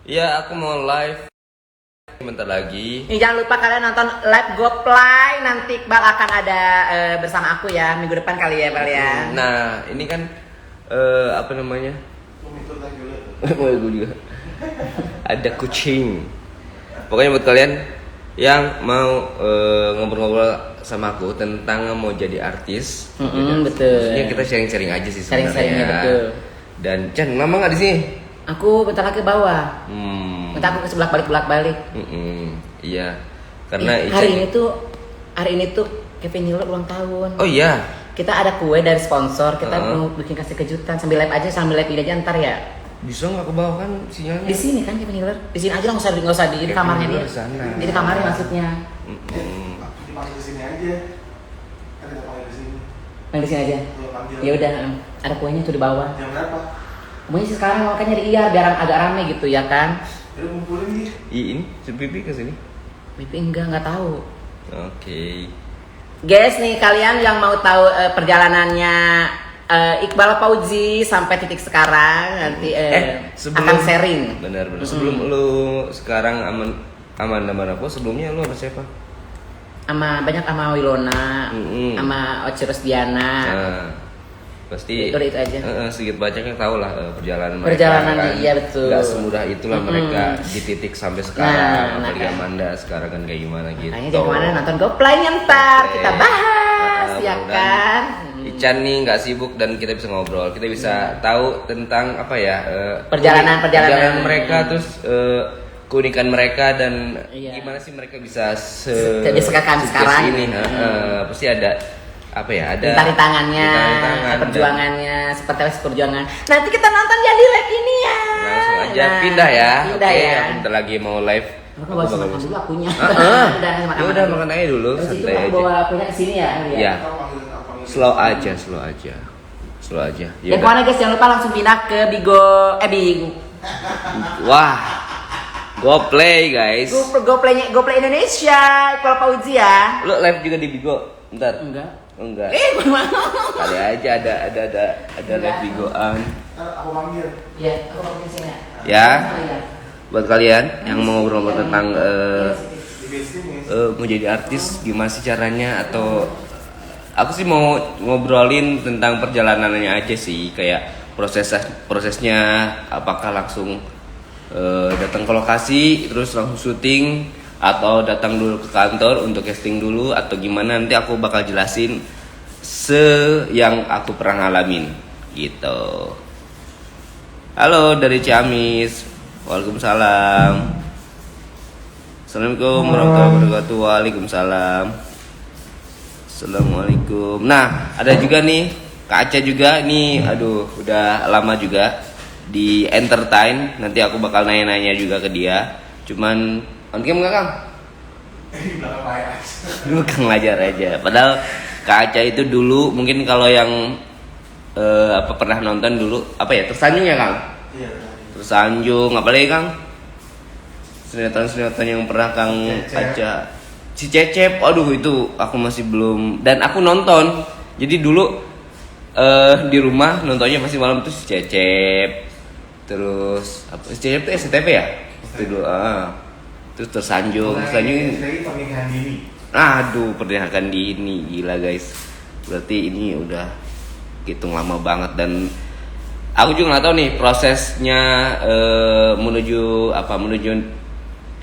Iya, aku mau live bentar lagi. Jangan lupa kalian nonton live GoPlay. Nanti Iqbal akan ada bersama aku ya minggu depan kali ya, Bal ya. Nah, ini kan apa namanya? Mau gue juga. Ada kucing. Pokoknya buat kalian yang mau ngobrol-ngobrol sama aku tentang mau jadi artis. Betul. Ini kita sharing-sharing aja sih sebenarnya. Sharing-sharingnya betul. Dan Chan, lama nggak di sini? Aku bentar lagi ke bawah. Bentar aku ke sebelah balik. Iya. Karena hari ini tuh Kevin Miller ulang tahun. Oh iya. Kita ada kue dari sponsor. Kita mau bikin kasih kejutan sambil live ini aja ntar ya. Bisa nggak ke bawah kan sinyalnya? Di sini kan Kevin Miller. Di sini aja nggak usah di kamarnya dia. Di kamarnya maksudnya. Masuk di sini aja. Kan kita panggil di sini. Yang di sini aja. Ya udah, ada kuenya tuh di bawah. Jam berapa? Kemudian sih sekarang makanya iya biar agak rame gitu ya kan. Ya ngumpulin nih. Ini Pipi ke sini. Pipi enggak tahu. Oke. Guys nih kalian yang mau tahu perjalanannya Iqbal Fauzi sampai titik sekarang nanti akan sharing. Benar. Sebelum lu sekarang aman aku, sebelumnya lu sama siapa? Sama Wilona, sama Oci Rosdiana. Nah, pasti itu aja. Sedikit banyaknya tahu lah perjalanan mereka. Perjalanannya kan, iya betul. Gak semudah itulah mereka di titik sampai sekarang. Apalagi Amanda sekarang kan kayak gimana gitu. Makanya jangan kemana nonton GoPlay-nya ntar kita bahas ya kan. Ican nih nggak sibuk dan kita bisa ngobrol, kita bisa tahu tentang apa ya perjalanan mereka, terus keunikan mereka dan gimana sih mereka bisa jadi sekarang ini. Pasti ada apa ya, ada rintangannya, perjuangannya, seperti apa perjuangan. Nanti kita nonton ya di live ini ya. Langsung aja pindah ya. Pindah ya. Aku bentar lagi mau live. Aku bawa makan dulu akunya. Udah makan aja dulu, santai aja. Bawa akunya ke sini ya. Ya. Slow aja. Dan kemana guys, jangan lupa langsung pindah ke Bigo. Wah, GoPlay guys. GoPlay Indonesia, Iqbal Fauzi ya. Lu live juga di Bigo? Bentar. Enggak. Kali aja ada live Bigoan. Aku manggil. Iya, aku manggil sini Ya. Buat kalian yang mau ngobrol tentang mau jadi artis, gimana sih caranya, atau aku sih mau ngobrolin tentang perjalanannya aja sih, kayak prosesnya, apakah langsung datang ke lokasi terus langsung syuting, atau datang dulu ke kantor untuk casting dulu, atau gimana, nanti aku bakal jelasin yang aku pernah ngalamin gitu. Halo dari Ciamis. Waalaikumsalam. Assalamualaikum warahmatullahi wabarakatuh. Waalaikumsalam. Assalamualaikum. Nah, ada juga nih Kak Aca juga nih. Aduh, udah lama juga di entertain. Nanti aku bakal nanya-nanya juga ke dia. Cuman on cam enggak, Kang? Di belakang layar. Kang ngajar aja. Padahal Kak Aca itu dulu mungkin kalau yang pernah nonton dulu Tersanjung ya, Kang? Iya. Tersanjung, apalagi Kang? Sinetron yang pernah Kang Aca. Si Cecep, aduh itu aku masih belum, dan aku nonton. Jadi dulu di rumah nontonnya pasti malam itu si Cecep. Terus si Cecep itu SCTV ya? Waktu dulu. Terus Tersanjung ini. Pernikahan dini. Aduh, pernikahan dini, gila guys. Berarti ini udah hitung lama banget, dan aku juga nggak tahu nih prosesnya menuju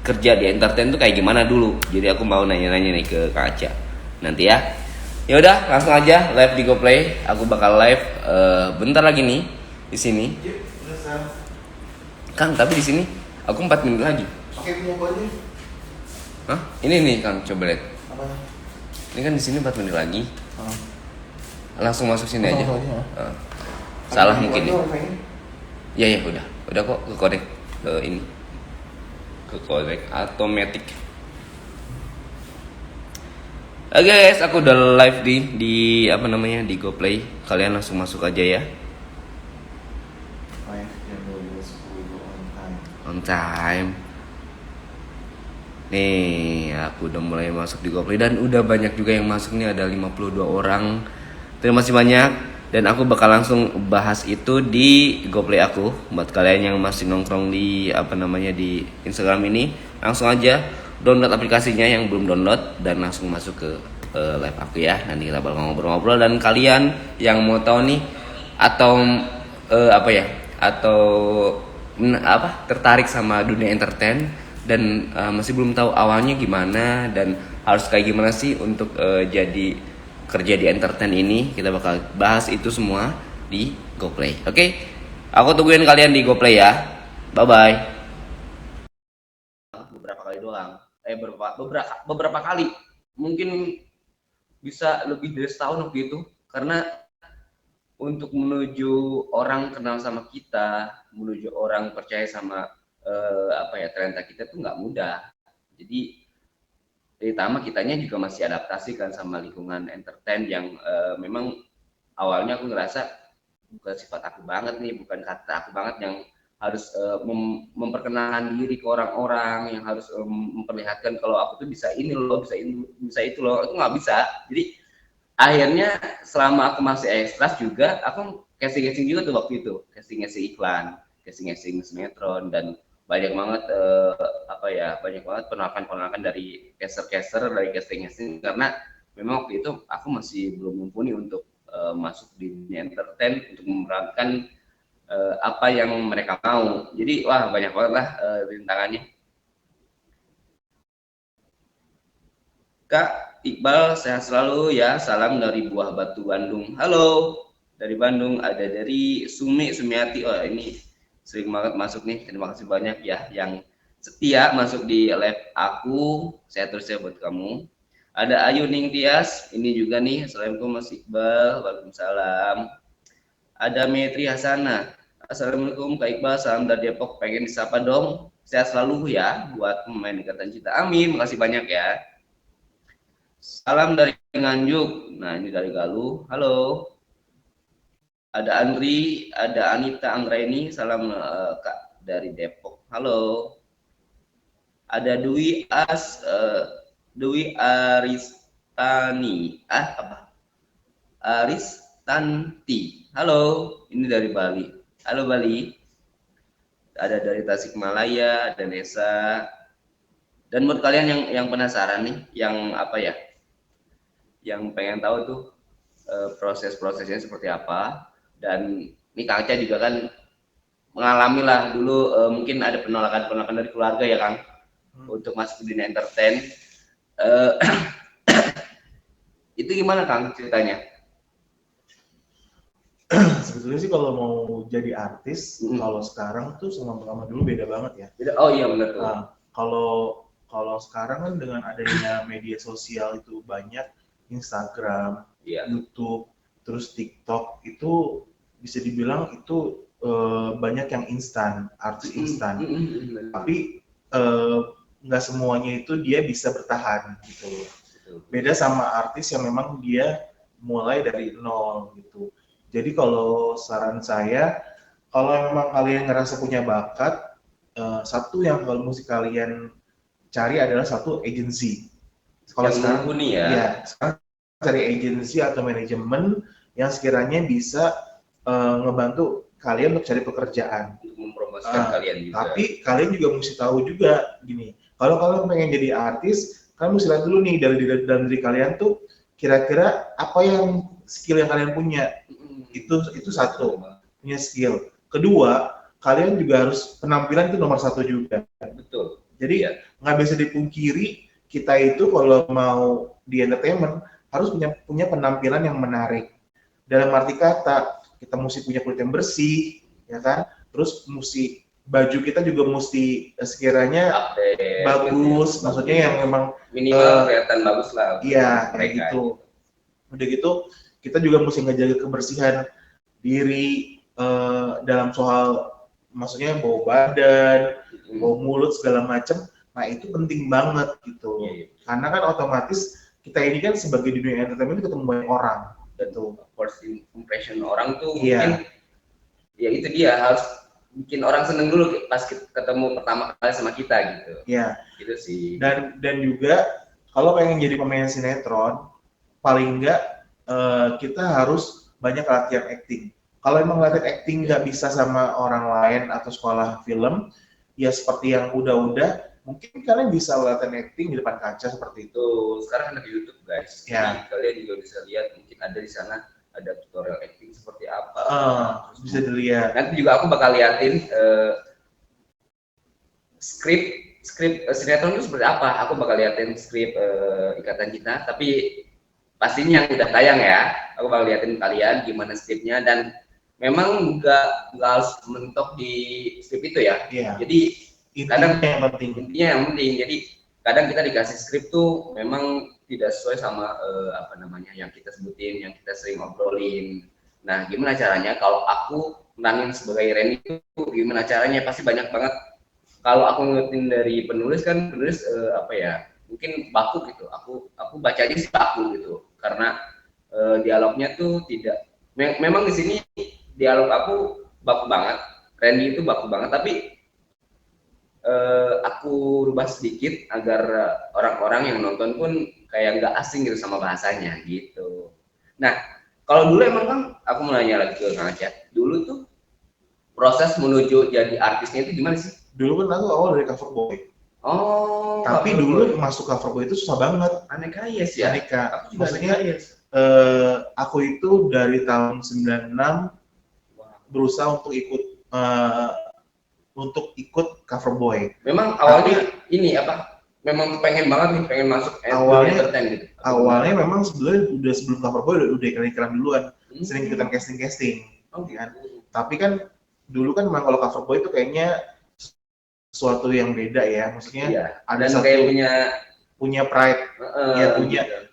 kerja di entertain tuh kayak gimana dulu. Jadi aku mau nanya-nanya nih ke Kak Aca nanti ya. Ya udah, langsung aja live di GoPlay. Aku bakal live bentar lagi nih di sini. Kang, tapi di sini aku 4 menit lagi. Pakai punya aku aja. Hah? Ini nih Kang, coba lihat. Apa? Ini kan di sini 4 menit lagi. Langsung masuk sini aja. Salah mungkin nih. Ya udah kok ke korek ini. Ke korek automatic. Oke guys, aku udah live di di GoPlay. Kalian langsung masuk aja ya. On time. Nih, aku udah mulai masuk di GoPlay dan udah banyak juga yang masuk nih, ada 52 orang. Terima kasih banyak Dan aku bakal langsung bahas itu di GoPlay aku. Buat kalian yang masih nongkrong di di Instagram ini, langsung aja download aplikasinya yang belum download dan langsung masuk ke live aku ya. Nanti kita bakal ngobrol-ngobrol, dan kalian yang mau tahu nih atau tertarik sama dunia entertain dan masih belum tahu awalnya gimana dan harus kayak gimana sih untuk jadi kerja di entertain ini, kita bakal bahas itu semua di GoPlay. Oke? Aku tungguin kalian di GoPlay ya. Bye bye. Beberapa kali doang. Beberapa kali. Mungkin bisa lebih dari setahun waktu itu, karena untuk menuju orang kenal sama kita, menuju orang percaya sama talenta kita tuh nggak mudah. Jadi terutama kitanya juga masih adaptasi kan sama lingkungan entertain yang memang awalnya aku ngerasa bukan sifat aku banget nih, bukan kata aku banget yang harus memperkenalkan diri ke orang-orang, yang harus memperlihatkan kalau aku tuh bisa ini loh, bisa itu loh, itu nggak bisa. Jadi akhirnya selama aku masih ekstras juga, aku casting juga tuh waktu itu, casting iklan, casting sinetron, dan banyak banget banyak banget penolakan dari caster dari casting karena memang waktu itu aku masih belum mumpuni untuk masuk di dunia entertain untuk memerankan apa yang mereka mau. Jadi wah, banyak banget lah rintangannya. Kak Iqbal, sehat selalu ya. Salam dari Buah Batu Bandung. Halo, dari Bandung. Ada dari Sumiati. Oh, ini sering banget masuk nih. Terima kasih banyak ya yang setia masuk di live aku. Saya terus ya buat kamu. Ada Ayu Ningtyas, ini juga nih. Assalamualaikum Mas Iqbal. Waalaikumsalam. Ada Metri Hasana. Assalamualaikum Kak Iqbal, salam dari Depok. Pengen disapa dong. Sehat selalu ya buat pemain Ikatan Cinta. Amin. Makasih banyak ya. Salam dari Nganjuk. Nah, ini dari Galuh. Halo. Ada Andri, ada Anita Anggraini. Salam Kak dari Depok. Halo. Ada Dwi Aristani. Aristanti. Halo. Ini dari Bali. Halo Bali. Ada dari Tasikmalaya, ada Nesa. Dan buat kalian yang penasaran nih, yang pengen tahu tuh proses-prosesnya seperti apa, dan ini Kang Ca juga kan mengalami lah dulu mungkin ada penolakan dari keluarga ya Kang untuk masuk ke dunia entertain. Itu gimana Kang ceritanya? Sebetulnya sih kalau mau jadi artis, kalau sekarang tuh sama dulu beda banget ya. Beda. Oh iya benar tuh. Nah, kalau sekarang kan dengan adanya media sosial itu banyak, Instagram, YouTube, terus TikTok, itu bisa dibilang itu banyak yang instan, artis instan. Tapi nggak semuanya itu dia bisa bertahan gitu. Beda sama artis yang memang dia mulai dari nol gitu. Jadi kalau saran saya, kalau memang kalian ngerasa punya bakat, satu yang kalau mesti kalian cari adalah satu agensi. Kalau sekarang sekarang cari agensi atau manajemen yang sekiranya bisa ngebantu kalian untuk cari pekerjaan. Untuk mempromosikan kalian juga. Tapi kalian juga mesti tahu juga gini, kalau kalian pengen jadi artis, kalian mesti lihat dulu nih dalam diri kalian tuh kira-kira apa yang skill yang kalian punya. Itu satu, punya skill. Kedua, kalian juga harus penampilan itu nomor satu juga. Betul. Jadi nggak bisa dipungkiri kita itu kalau mau di entertainment harus punya penampilan yang menarik. Dalam arti kata, kita mesti punya kulit yang bersih, ya kan? Terus baju kita juga mesti sekiranya update, bagus, gitu. Maksudnya yang memang minimal kelihatan bagus lah. Iya, kayak gitu. Udah gitu, kita juga mesti ngejaga kebersihan diri dalam soal, maksudnya bau badan, bau mulut segala macam. Nah itu penting banget gitu. Karena kan otomatis kita ini kan sebagai di dunia entertainment ketemu banyak orang. Gitu. First impression orang tuh mungkin ya itu dia harus bikin orang seneng dulu pas ketemu pertama kali sama kita gitu. Iya. Gitu sih. Dan juga kalau pengen jadi pemain sinetron, paling enggak kita harus banyak latihan acting. Kalau emang latihan acting nggak bisa sama orang lain atau sekolah film, ya seperti yang udah-udah, mungkin kalian bisa latihan acting di depan kaca seperti itu. Tuh, sekarang ada di YouTube guys. Ya. Jadi kalian juga bisa lihat, mungkin ada di sana ada tutorial acting seperti apa. Terus Bisa dilihat. nanti juga aku bakal liatin skrip sinetron itu seperti apa. Aku bakal liatin skrip Ikatan Cinta, tapi pastinya yang udah tayang ya. Aku bakal liatin kalian gimana skripnya, dan memang nggak harus mentok di skrip itu ya. Iya. Jadi kadang intinya yang penting. Jadi kadang kita dikasih skrip tuh memang tidak sesuai sama apa namanya yang kita sebutin, yang kita sering ngobrolin. Nah, gimana caranya kalau aku meranin sebagai Randy itu gimana caranya? Pasti banyak banget. Kalau aku ngeliatin dari penulis kan, penulis apa ya? Mungkin baku gitu. Aku baca aja sih baku gitu. Karena dialognya tuh tidak memang di sini dialog aku baku banget. Randy itu baku banget, tapi aku rubah sedikit agar orang-orang yang nonton pun kayak nggak asing gitu sama bahasanya gitu. Nah, kalau dulu emang kan aku mau nanya lagi ke Kang Aceh, dulu tuh proses menuju jadi artisnya itu gimana sih? Dulu kan aku awal dari cover boy. Oh, tapi dulu masuk cover boy itu susah banget. Aneka yes ya. Aneka. Aku juga Maksudnya yes. Aku itu dari tahun 96 berusaha untuk ikut cover boy. Memang awalnya ini apa? Memang pengen banget nih, pengen masuk awalnya gitu. Awalnya memang sebenarnya udah sebelum cover boy udah iklan duluan, sering ikutan casting. Kan? Tapi kan dulu kan memang kalau cover boy itu kayaknya sesuatu yang beda ya, maksudnya ada satu kayak punya pride,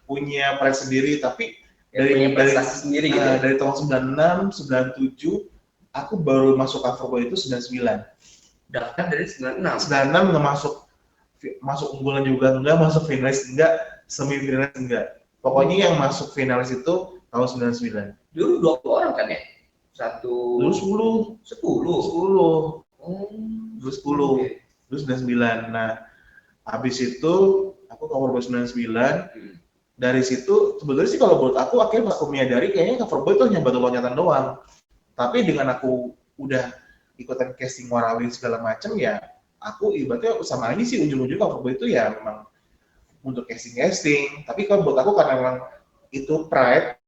punya pride sendiri, tapi dari sendiri gitu. Dari tahun 96, 97 aku baru masuk cover boy itu 99. Daftar dari 96 nggak masuk unggulan juga enggak, masuk finalis enggak, semifinalis enggak. Pokoknya yang masuk finalis itu tahun 99. Dulu 20 orang kan ya? Dulu 10. Dulu 10. Okay. Dulu 99. Nah, habis itu aku cover boy 99. Dari situ sebetulnya sih kalau menurut aku akhirnya pas aku menyadari kayaknya cover boy itu hanya batu loncatan doang. Tapi dengan aku udah ikutan casting warawiri segala macam ya, aku ibaratnya sama aja sih, ujung-ujungnya cover boy itu ya memang untuk casting. Tapi kalau buat aku karena memang itu pride,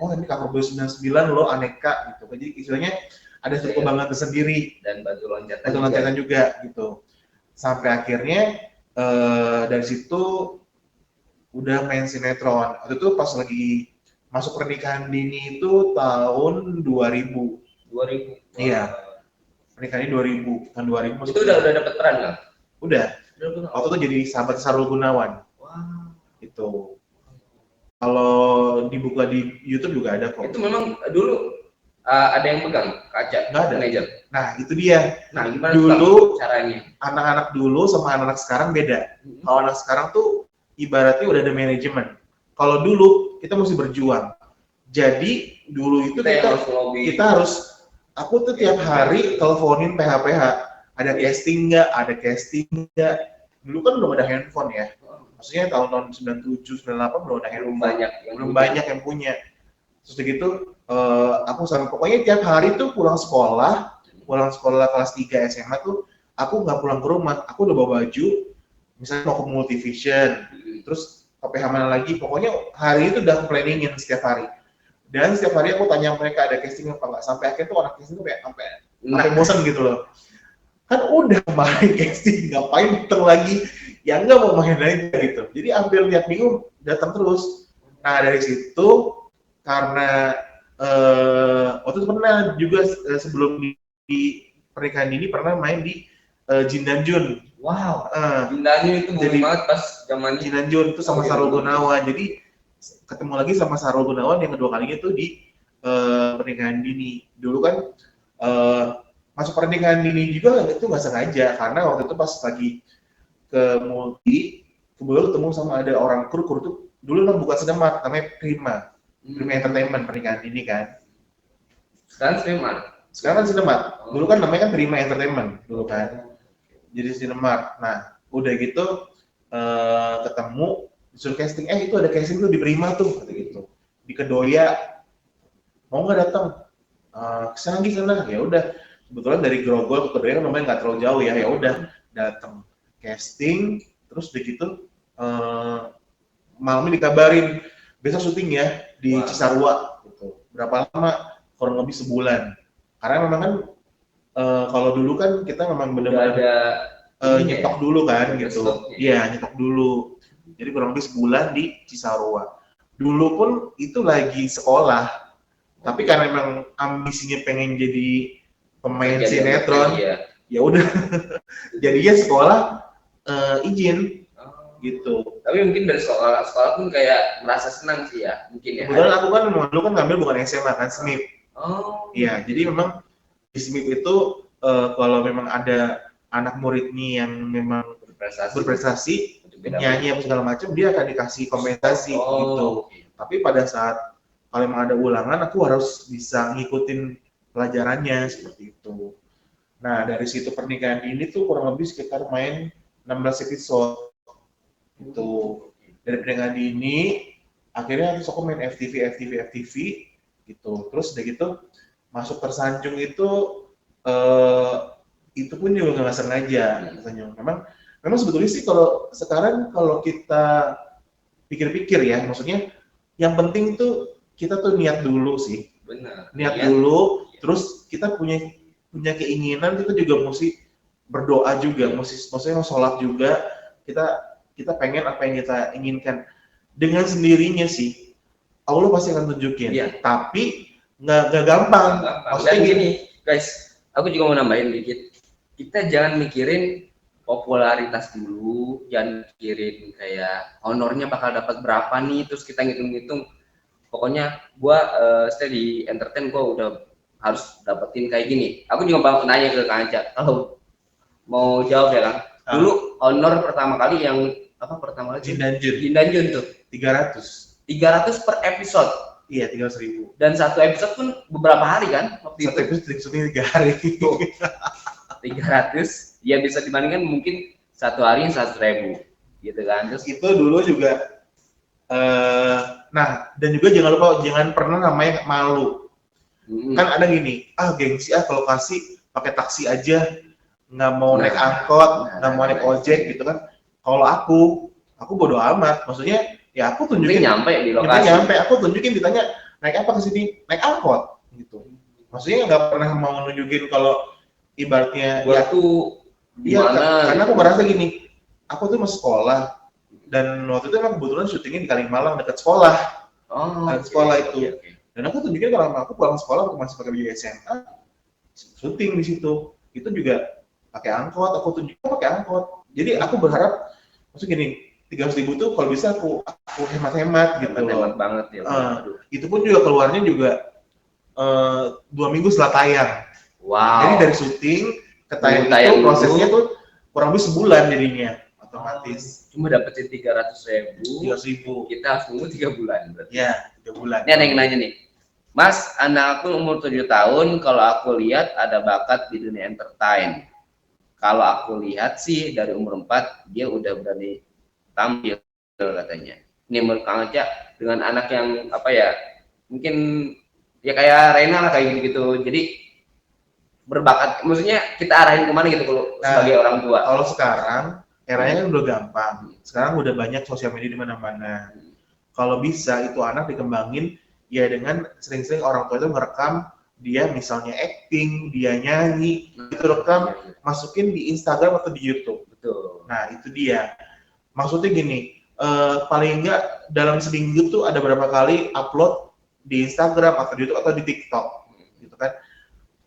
oh ini cover boy 99 loh, aneka gitu. Jadi istilahnya ada suatu kebanggaan tersendiri dan batu loncatan juga gitu. Sampai akhirnya dari situ udah main sinetron. Waktu itu pas lagi masuk Pernikahan Dini itu tahun 2000. Iya. Pernikahan Dini 2000, tahun 2000. Itu udah dapet peran nggak? Udah. Waktu itu jadi sahabat Sarul Gunawan. Wow. Itu. Kalau dibuka di YouTube juga ada kok. Itu memang dulu ada yang pegang kaca? Nggak ada. Manager. Nah itu dia. Nah gimana dulu caranya? Anak-anak dulu sama anak-anak sekarang beda. Kalau anak sekarang tuh ibaratnya udah ada manajemen. Kalau dulu kita mesti berjuang. Jadi dulu itu kita harus, aku tuh tiap hari teleponin PH-PH, ada casting nggak? Dulu kan belum ada handphone ya. Maksudnya tahun 97, 98 belum ada handphone. Belum banyak yang punya. Terus gitu, aku sama pokoknya tiap hari tuh pulang sekolah kelas 3 SMA tuh, aku nggak pulang ke rumah. Aku udah bawa baju, misalnya mau ke Multivision, terus ke PH mana lagi, pokoknya hari itu udah planningin setiap hari. Dan setiap hari aku tanya mereka ada casting apa nggak, sampai akhirnya tuh orang casting tuh kayak sampai bosan gitu loh. Kan udah main casting, ngapain datang lagi? Ya nggak mau main aja gitu. Jadi hampir tiap minggu datang terus. Nah dari situ karena waktu itu pernah juga sebelum di Pernikahan Dini pernah main di Jin dan Jun. Wow. Jin dan Jun itu jadi banget pas zaman Jin dan Jun itu sama Sarul Gunawan. Jadi ketemu lagi sama Sarul Gunawan yang kedua kalinya itu di Pernikahan Dini. Dulu kan masuk Pernikahan Dini juga itu nggak sengaja, karena waktu itu pas lagi ke Multi kebetulan ketemu sama ada orang kru tuh dulu kan buka Sedemat, namanya Prima Entertainment Pernikahan Dini kan. Sekarang kan Sedemat. Dulu kan namanya kan Prima Entertainment dulu kan. Jadi Sedemat. Nah udah gitu ketemu disuruh casting, itu ada casting tuh di Prima tuh, gitu. Di Kedoya mau nggak datang kesana lagi sana, ya udah. Kebetulan dari Grogol ke Kediri kan lumayan nggak terlalu jauh ya, ya udah datang casting, terus begitu malamnya dikabarin besok syuting ya di Cisarua gitu. Berapa lama? Kurang lebih sebulan. Karena memang kan kalau dulu kan kita memang benar-benar ada nyetok dulu kan ada gitu. stoknya. Iya, nyetok dulu. Jadi kurang lebih sebulan di Cisarua. Dulu pun itu lagi sekolah. Tapi karena memang ambisinya pengen jadi pemain sinetron, ya udah. Jadinya sekolah izin gitu. Tapi mungkin dari sekolah pun kayak merasa senang sih ya, mungkin ya. Kebetulan aku kan dulu kan ngambil bukan SMA kan, SMIP. Oh. Iya, jadi memang di SMIP itu kalau memang ada anak murid nih yang memang berprestasi nyanyi apa segala macam, dia akan dikasih kompensasi gitu. Tapi pada saat kalau memang ada ulangan, aku harus bisa ngikutin pelajarannya seperti itu. Nah, dari situ pernikahan ini tuh kurang lebih sekitar main 16 episode. Itu dari pernikahan ini akhirnya aku main FTV gitu. Terus udah gitu masuk Tersanjung itu pun juga nggak sengaja katanya. Memang sebetulnya sih kalau sekarang kalau kita pikir-pikir ya, maksudnya yang penting tuh kita tuh niat dulu sih. Benar. Niat dulu, terus kita punya keinginan, kita juga mesti berdoa juga, maksudnya sholat juga. Kita pengen apa yang kita inginkan dengan sendirinya sih. Allah pasti akan tunjukin. Iya. Tapi nggak gampang. Maksudnya gini, guys, aku juga mau nambahin dikit. Kita jangan mikirin popularitas dulu, jangan mikirin kayak honornya bakal dapat berapa nih, terus kita ngitung-ngitung. Pokoknya gua stay di entertain, gua udah harus dapetin kayak gini. Aku juga mau nanya ke Kang Anca, kalau mau jawab ya Kang. Dulu honor pertama kali yang pertama kali Jindanjun tuh 300 per episode. Iya, 300.000. Dan satu episode pun beberapa hari kan waktu satu episode syuting 3 hari. 300 ya bisa dibandingkan mungkin satu hari 100.000 gitu kan. Terus itu dulu juga nah, dan juga jangan pernah namanya malu. Kan ada gini, gengsi ke lokasi pakai taksi aja, nggak mau naik angkot, nggak mau naik ojek gitu kan. Kalau aku bodo amat, maksudnya ya aku tunjukin nyampe di lokasi. Aku tunjukin, ditanya naik apa ke sini, naik angkot gitu. Maksudnya nggak pernah mau nunjukin kalau ibaratnya gua tuh gimana. Karena aku merasa gini, aku tuh masih sekolah dan waktu itu emang kebetulan syutingnya di Kalimalang dekat sekolah. Itu. Dan aku tunjukin kalau aku pulang sekolah aku masih pakai baju SMA, syuting di situ. Itu juga pakai angkot, aku tunjukin pakai angkot. Jadi aku berharap, maksud gini, 300.000 tuh kalau bisa aku hemat-hemat gitu. Hemat banget ya. Itu pun juga keluarnya juga 2 minggu setelah tayang. Wow. Jadi dari syuting ke tayang itu prosesnya tuh kurang lebih sebulan jadinya otomatis. Cuma dapetin 300.000. Kita harus tunggu 3 bulan berarti. Ya, 3 bulan. Ini ada yang nanya nih, Mas, anak aku umur 7 tahun, kalau aku lihat ada bakat di dunia entertain. Kalau aku lihat sih dari umur 4 dia udah berani tampil katanya. Ini menurut Kang Anca dengan anak yang mungkin ya kayak Rena lah kayak gitu. Jadi berbakat, maksudnya kita arahin kemana gitu kalau sebagai orang tua. Kalau sekarang eranya kan udah gampang. Sekarang udah banyak sosial media di mana-mana. Kalau bisa itu anak dikembangin ya dengan sering-sering orang tua itu ngerekam dia misalnya acting, dia nyanyi, itu rekam, masukin di Instagram atau di YouTube. Betul. Nah, itu dia. Maksudnya gini, paling enggak dalam seminggu tuh ada berapa kali upload di Instagram atau di YouTube atau di TikTok, gitu kan?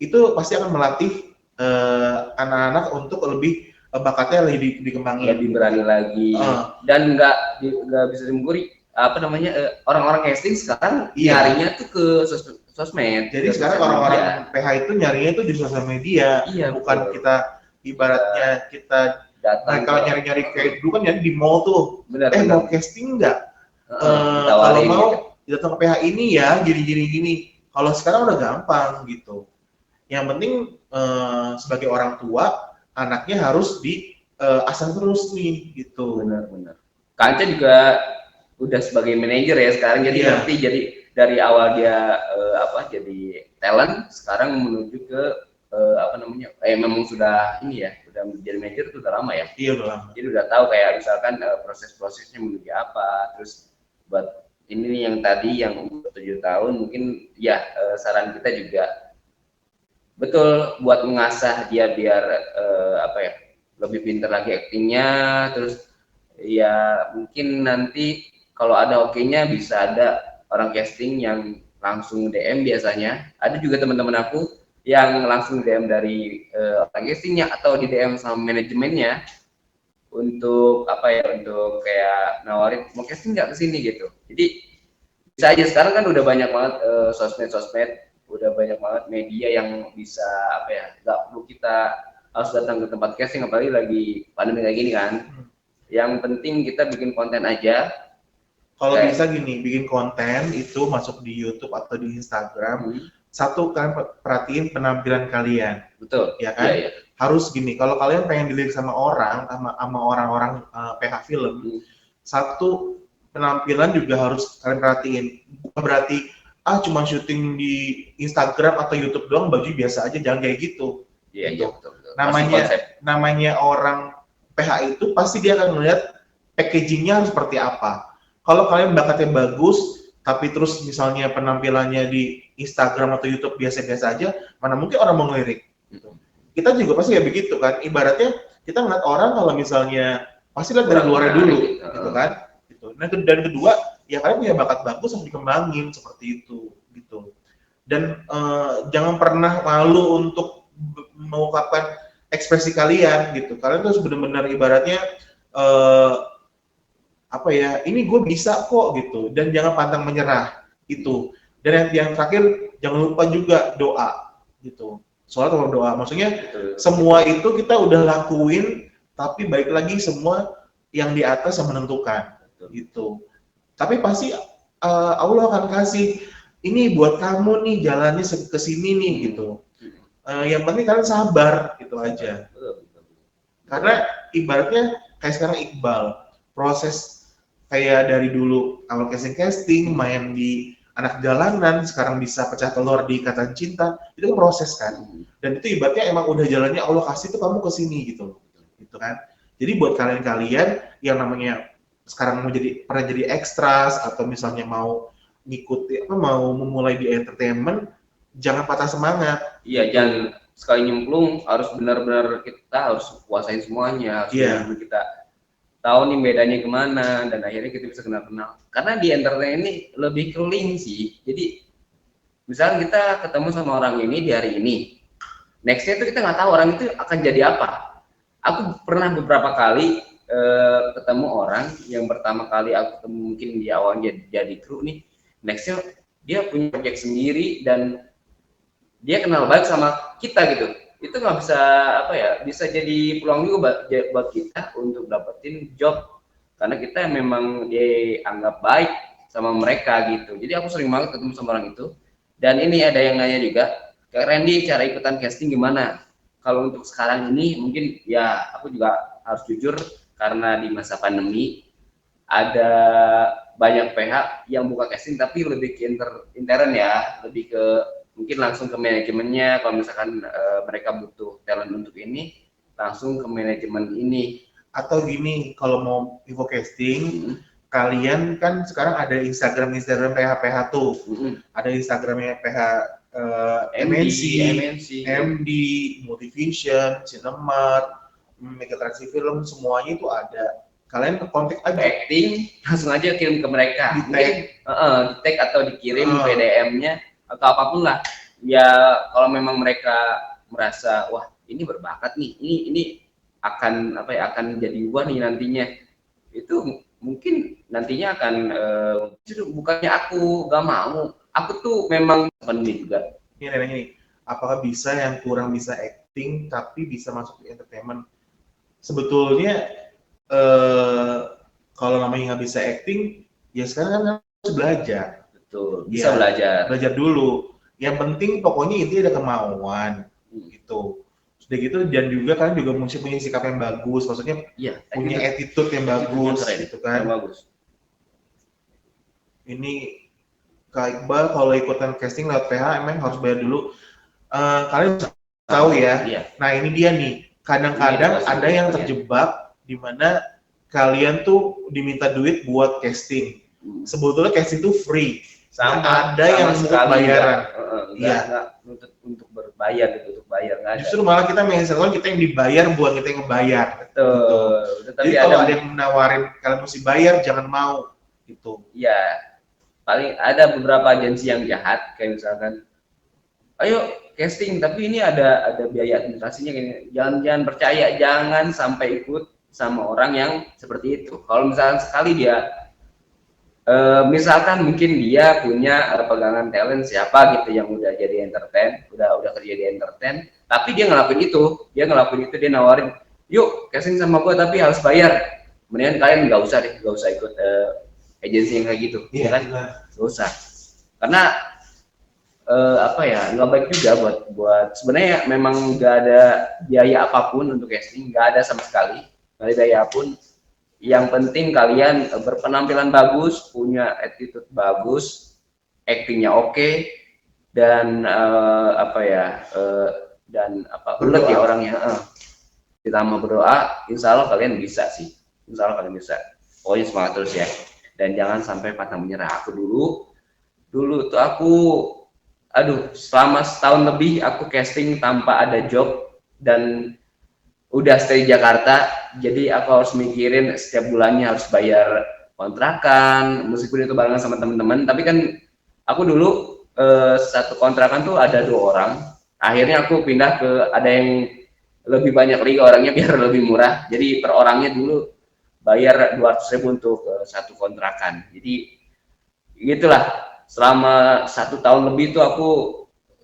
Itu pasti akan melatih anak-anak untuk lebih bakatnya lebih dikembangin, lebih berani lagi, dan nggak bisa dimungkiri orang-orang casting sekarang nyarinya tuh ke sosmed. Jadi sekarang orang-orang PH itu nyarinya itu di sosial media, bukan betul. Kita ibaratnya kita datang kalau nyari-nyari kayak dulu kan nyari di mall tuh. Benar. Mau casting nggak? Kalau mau datang ke PH ini ya gini. Kalau sekarang udah gampang gitu. Yang penting sebagai orang tua anaknya harus di asah terus nih gitu. Benar. Kang Anca juga udah sebagai manajer ya sekarang, jadi ngerti, jadi dari awal dia jadi talent, sekarang menuju ke memang sudah ini ya, udah menjadi manajer itu udah lama ya. Iya udah lama. Jadi udah tahu kayak misalkan proses-prosesnya menuju apa, terus buat ini yang tadi yang umur 7 tahun mungkin ya saran kita juga betul buat mengasah dia biar lebih pintar lagi aktingnya, terus ya mungkin nanti kalau ada oke-nya bisa ada orang casting yang langsung DM biasanya. Ada juga teman-teman aku yang langsung DM dari orang castingnya atau di DM sama manajemennya untuk untuk kayak nawarin mau casting nggak ke sini gitu. Jadi bisa aja sekarang kan udah banyak banget sosmed, udah banyak banget media yang bisa nggak perlu kita harus datang ke tempat casting, apalagi lagi pandemi kayak gini kan. Yang penting kita bikin konten aja. Kalau bisa gini, bikin konten itu masuk di YouTube atau di Instagram. Satu kan perhatiin penampilan kalian. Betul. Ya kan? Iya. Harus gini, kalau kalian pengen dilirik sama orang-orang PH film, satu penampilan juga harus kalian perhatiin. Bukan berarti cuma syuting di Instagram atau YouTube doang baju biasa aja, jangan kayak gitu. Iya, gitu. Betul. Namanya orang PH itu pasti dia akan melihat packagingnya seperti apa. Kalau kalian bakatnya bagus, tapi terus misalnya penampilannya di Instagram atau YouTube biasa-biasa aja, mana mungkin orang mau ngelirik. Gitu. Kita juga pasti ya begitu kan. Ibaratnya kita ngeliat orang kalau misalnya pasti lihat dari luarnya dulu, gitu kan. Gitu. Dan kedua, ya kalian punya bakat bagus harus dikembangin seperti itu, gitu. Dan jangan pernah malu untuk mengungkapkan ekspresi kalian, gitu. Kalian tuh benar-benar ibaratnya ini gue bisa kok gitu, dan jangan pantang menyerah itu. Dan yang terakhir jangan lupa juga doa gitu. Soalnya kalau doa maksudnya semua itu kita udah lakuin, tapi balik lagi semua yang di atas yang menentukan gitu. Tapi pasti Allah akan kasih ini buat kamu nih, jalannya ke sini nih gitu. Yang penting kalian sabar gitu aja. Karena ibaratnya kayak sekarang Iqbal, proses kayak dari dulu awal casting main di Anak Jalanan, sekarang bisa pecah telur di Ikatan Cinta, itu kan proses kan. Dan itu ibaratnya emang udah jalannya Allah kasih tuh kamu kesini gitu kan. Jadi buat kalian-kalian yang namanya sekarang pernah jadi ekstras atau misalnya mau ngikuti mau memulai di entertainment, jangan patah semangat. Iya, jangan sekali nyemplung, harus benar-benar kita harus kuasain semuanya, harus benar-benar kita tahu nih bedanya kemana, dan akhirnya kita bisa kenal-kenal. Karena di entertain ini lebih ke link sih. Jadi misalnya kita ketemu sama orang ini di hari ini, nextnya itu kita nggak tahu orang itu akan jadi apa. Aku pernah beberapa kali ketemu orang yang pertama kali aku ketemu mungkin di awalnya jadi kru nih, nextnya dia punya project sendiri dan dia kenal baik sama kita gitu. Itu nggak bisa bisa jadi peluang juga buat kita untuk dapetin job, karena kita memang dianggap baik sama mereka gitu. Jadi aku sering banget ketemu sama orang itu. Dan ini ada yang nanya juga, Kak Randy, cara ikutan casting gimana? Kalau untuk sekarang ini mungkin ya aku juga harus jujur, karena di masa pandemi ada banyak PH yang buka casting tapi lebih ke intern ya, lebih ke mungkin langsung ke manajemennya. Kalau misalkan mereka butuh talent untuk ini, langsung ke manajemen ini. Atau gini, kalau mau info casting, kalian kan sekarang ada Instagram PH tuh. Ada Instagramnya PH MNC, MD, Multivision, Cinemark, Mega Transi Film, semuanya itu ada. Kalian ke kontak aja. Acting, langsung aja kirim ke mereka. Di tag atau dikirim PDM-nya atau apapun lah. Ya kalau memang mereka merasa wah ini berbakat nih, ini akan akan jadi gua nih nantinya, itu mungkin nantinya akan bukannya aku gak mau, aku tuh memang pandemi juga. Ini apakah bisa yang kurang bisa acting tapi bisa masuk di entertainment? Sebetulnya kalau namanya nggak bisa acting, ya sekarang kan harus belajar. Betul, bisa belajar dulu. Yang penting pokoknya intinya ada kemauan gitu. Sudah gitu, dan juga kalian juga mesti punya sikap yang bagus, maksudnya punya attitude yang bagus gitu kan. Bagus. Ini Kak Iqbal kalau ikutan casting lewat PH emang harus bayar dulu. Kalian tahu ya. Iya. Nah ini dia nih. Kadang-kadang Ini ada yang ya. terjebak di mana kalian tuh diminta duit buat casting. Sebetulnya casting itu free. Ada yang untuk bayaran. Enggak untuk berbayar gitu, untuk bayar nggak ada. Justru malah kita menyesalkan kita yang dibayar buat kita yang ngebayar. Betul. Gitu. Tapi Jadi kalau ada yang menawarin kalian mesti bayar, jangan mau. Gitu. Iya. Paling ada beberapa agensi yang jahat kayak misalkan, ayo casting tapi ini ada biaya administrasinya, jangan percaya, jangan sampai ikut sama orang yang seperti itu. Kalau misalkan sekali dia misalkan mungkin dia punya pegangan talent siapa gitu yang udah jadi entertain, udah kerja di entertain, tapi dia ngelakuin itu, dia nawarin, yuk casting sama gue tapi harus bayar. Mendingan kalian nggak usah ikut agensi yang kayak gitu, iya, kan? Nggak usah, karena apa ya, nggak baik juga buat sebenarnya memang nggak ada biaya apapun untuk casting, nggak ada sama sekali, nggak ada biaya apapun. Yang penting kalian berpenampilan bagus, punya attitude bagus, actingnya oke, dan bener ya orangnya. Ditambah berdoa, insya Allah kalian bisa sih, insya Allah kalian bisa. Pokoknya semangat terus ya, dan jangan sampai patah menyerah. Aku dulu tuh selama setahun lebih aku casting tanpa ada job dan udah stay di Jakarta, jadi aku harus mikirin setiap bulannya harus bayar kontrakan, meskipun itu barengan sama teman-teman. Tapi kan aku dulu satu kontrakan tuh ada 2 orang. Akhirnya aku pindah ke ada yang lebih banyak lagi orangnya biar lebih murah. Jadi per orangnya dulu bayar 200.000 untuk satu kontrakan. Jadi gitulah, selama 1 tahun lebih tuh aku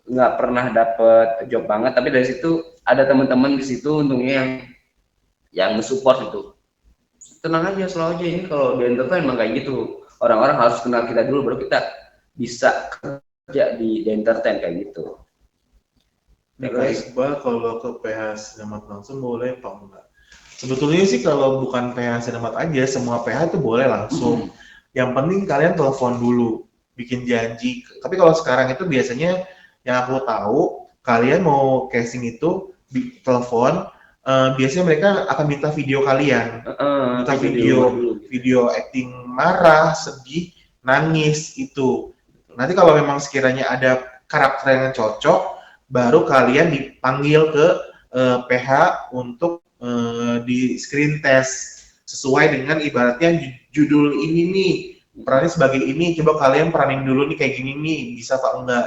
nggak pernah dapet job banget, tapi dari situ ada teman-teman di situ untungnya yang support itu. Tenang aja, selalu aja, ini kalau di entertain emang kayak gitu, orang-orang harus kenal kita dulu baru kita bisa kerja di entertain kayak gitu. Kak Iqbal kalau ke PH Sinemat langsung boleh apa enggak? Sebetulnya sih kalau bukan PH Sinemat aja, semua PH itu boleh langsung. Yang penting kalian telepon dulu, bikin janji. Tapi kalau sekarang itu biasanya yang aku tahu, kalian mau casting itu telepon, biasanya mereka akan minta video kalian, minta video acting marah, sedih, nangis itu. Nanti kalau memang sekiranya ada karakter yang cocok, baru kalian dipanggil ke PH untuk di screen test sesuai dengan ibaratnya judul ini nih, perannya sebagai ini, coba kalian peranin dulu nih kayak gini nih, bisa apa enggak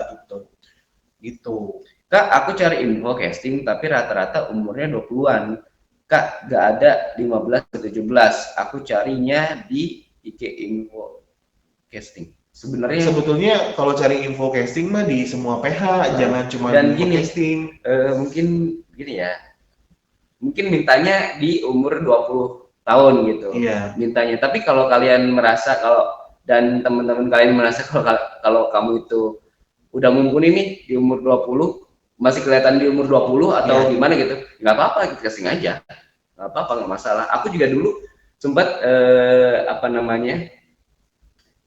gitu. Kak, aku cari info casting tapi rata-rata umurnya 20-an. Kak, nggak ada 15 ke 17. Aku carinya di IG info casting. Sebetulnya kalau cari info casting mah di semua PH, jangan cuma dan di info gini, casting. Mungkin gini ya. Mungkin mintanya di umur 20 tahun gitu. Iya. Mintanya. Tapi kalau kalian merasa dan teman-teman kalian merasa kalau kamu itu udah mumpuni nih di umur 20, masih kelihatan di umur 20 atau gimana gitu, nggak apa-apa, kita casting aja, nggak apa-apa, nggak masalah. Aku juga dulu sempat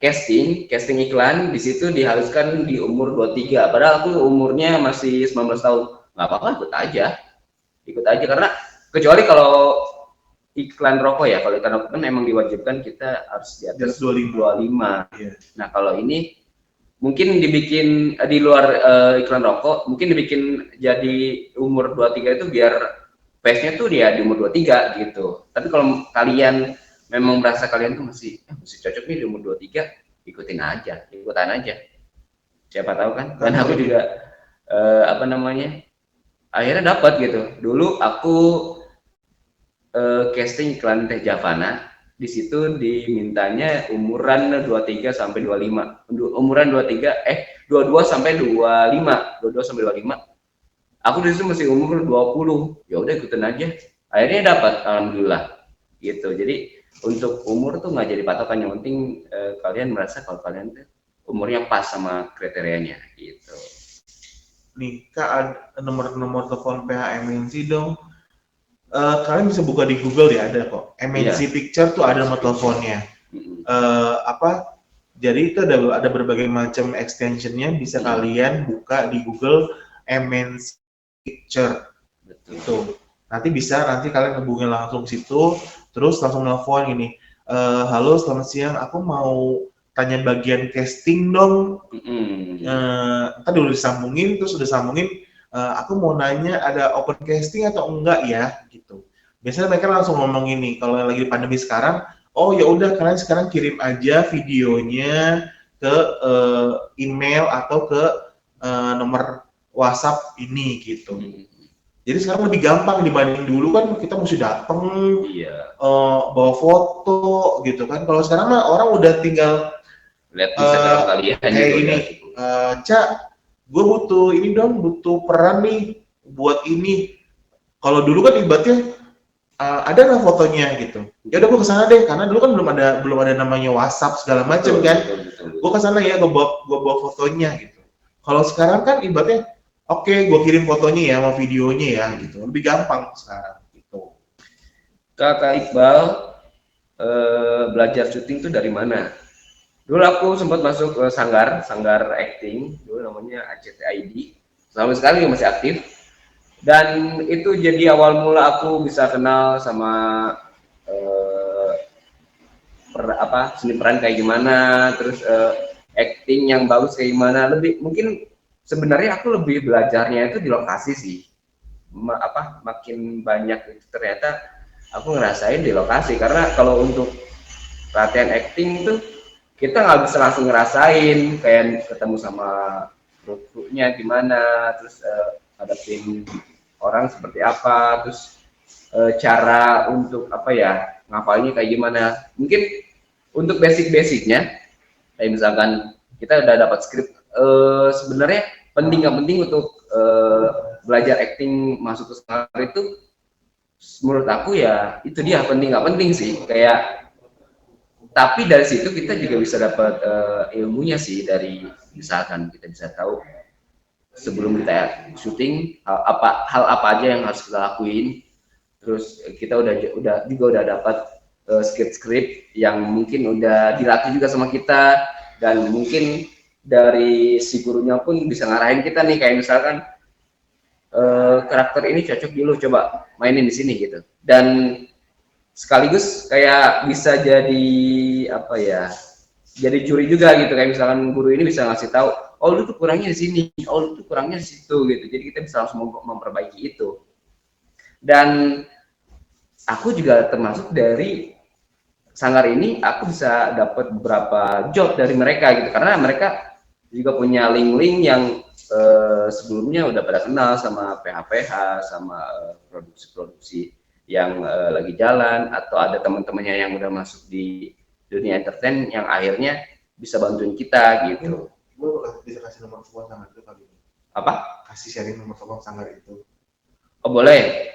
casting iklan, di situ diharuskan di umur 23, padahal aku umurnya masih 19 tahun. Nggak apa-apa, ikut aja, karena kecuali kalau iklan rokok ya, kalau iklan rokok kan emang diwajibkan kita harus di atas 25. Iya. Nah kalau ini mungkin dibikin di luar iklan rokok, mungkin dibikin jadi umur 23 itu biar face-nya tuh dia di umur 23 gitu. Tapi kalau kalian memang merasa kalian tuh masih cocok nih di umur 23, ikutan aja. Siapa tahu kan. Dan aku juga akhirnya dapat gitu. Dulu aku casting iklan Teh Javana. Di situ dimintanya umuran 23 sampai 25. Umuran 22 sampai 25. Aku di situ masih umur 20. Ya udah ikutin aja. Akhirnya dapat, alhamdulillah. Gitu. Jadi untuk umur tuh nggak jadi patokan, yang penting kalian merasa kalau kalian tuh umurnya pas sama kriterianya gitu. Nih, Kak, ada nomor telepon PH MNC dong. Kalian bisa buka di Google ya, ada kok. MNC Picture tuh ada nomor teleponnya. Jadi itu ada berbagai macam extensionnya, bisa kalian buka di Google MNC Picture. Betul. Itu nanti kalian hubungin langsung situ, terus langsung nelfon gini, halo selamat siang, aku mau tanya bagian casting dong. Ntar dulu disambungin, terus udah sambungin, aku mau nanya ada open casting atau enggak ya gitu. Biasanya mereka langsung ngomong ini, kalau lagi pandemi sekarang, oh ya udah kalian sekarang kirim aja videonya ke email atau ke nomor WhatsApp ini gitu. Jadi sekarang lebih gampang dibanding dulu kan kita mesti datang, bawa foto gitu kan. Kalau sekarang mah orang udah tinggal lihat Instagram kalian kayak gini, Cak, gue butuh ini dong, butuh peran nih buat ini. Kalau dulu kan ibaratnya ada nggak fotonya gitu. Ya udah gue kesana deh, karena dulu kan belum ada namanya WhatsApp segala macam kan. Gue kesana ya, gue bawa fotonya gitu. Kalau sekarang kan ibaratnya, oke, gue kirim fotonya ya sama videonya ya gitu. Lebih gampang sekarang gitu. Kakak Iqbal belajar syuting tuh dari mana? Dulu aku sempat masuk ke sanggar acting, dulu namanya ACTID. Sampai sekarang masih aktif. Dan itu jadi awal mula aku bisa kenal sama seni peran kayak gimana, terus acting yang bagus kayak gimana. Lebih mungkin sebenarnya aku lebih belajarnya itu di lokasi sih. Makin banyak itu ternyata aku ngerasain di lokasi, karena kalau untuk latihan acting itu kita nggak bisa langsung ngerasain kayak ketemu sama kru-krunya gimana, terus hadapin orang seperti apa, terus cara untuk ngapalnya kayak gimana. Mungkin untuk basic-basicnya kayak misalkan kita udah dapat skrip, sebenarnya penting nggak penting untuk belajar acting masuk ke sanggar itu, menurut aku ya itu dia penting nggak penting sih, kayak tapi dari situ kita juga bisa dapat ilmunya sih, dari misalkan kita bisa tahu sebelum kita syuting hal apa aja yang harus kita lakuin, terus kita udah dapat skrip-skrip yang mungkin udah dilatih juga sama kita, dan mungkin dari si gurunya pun bisa ngarahin kita nih, kayak misalkan karakter ini cocok di lu, coba mainin di sini gitu. Dan sekaligus kayak bisa jadi jadi juri juga gitu, kayak misalkan guru ini bisa ngasih tahu, oh lu tuh kurangnya di sini, oh lu tuh kurangnya di situ gitu. Jadi kita bisa langsung memperbaiki itu. Dan aku juga termasuk dari sanggar ini, aku bisa dapat beberapa job dari mereka gitu, karena mereka juga punya link-link yang sebelumnya udah pada kenal sama PH-PH, sama produksi-produksi yang lagi jalan, atau ada teman-temannya yang udah masuk di dunia entertain yang akhirnya bisa bantuin kita gitu. Gue bisa kasih nomor telepon sanggar itu kali ini. Apa? Kasih sharing nomor telepon sanggar itu. Oh boleh.